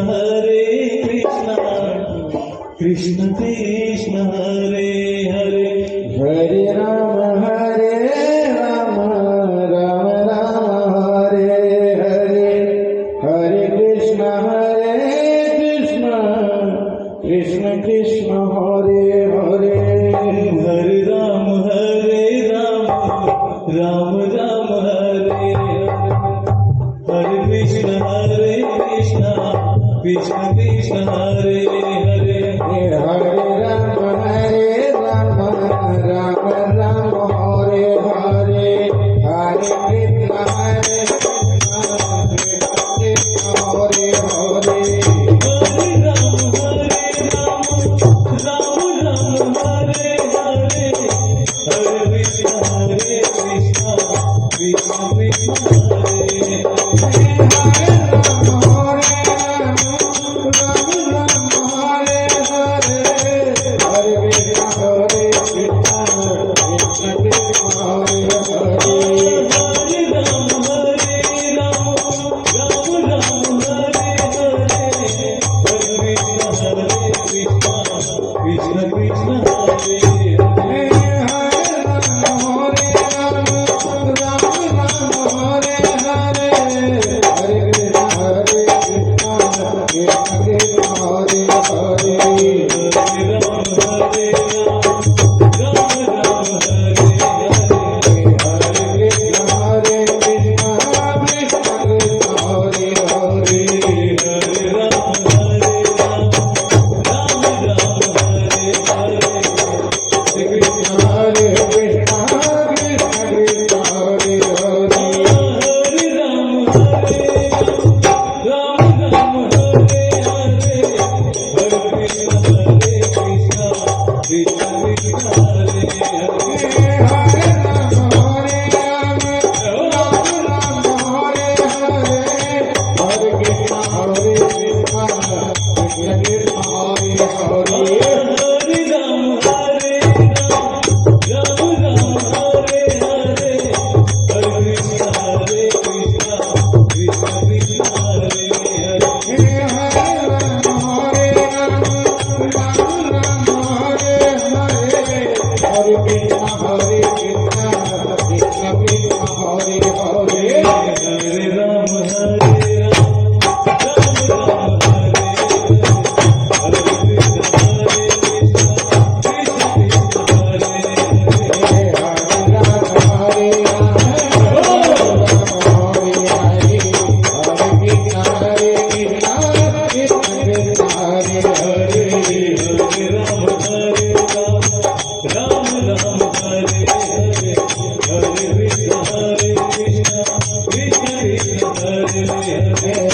Hare Krishna Krishna Krishna Hare Hare Hare Ram Ram Ram Hare Hare Hare Krishna Krishna Krishna Hare Hare Hare Ram Ram Ram Hare Hare Krishna Krishna Krishna Hare Hare Hare Ram Ram Ram Hare Hare Hare Krishna Krishna Hare Hare Hare Ram Ram Hare Hare Hare Krishna Krishna Krishna Hare Hare Hare Ram Ram Hare Hare Hare Krishna Krishna Hare Hare Hare Ram Ram Hare Hare Hare Hare Ram Hare Hare Krishna Hare Hare Ram Ram Hare Hare Hare Krishna Krishna Krishna Hare Hare Hare Ram Ram Hare Hare Hare Krishna Krishna Krishna Hare Hare Hare Ram Ram Hare Hare Krishna Hare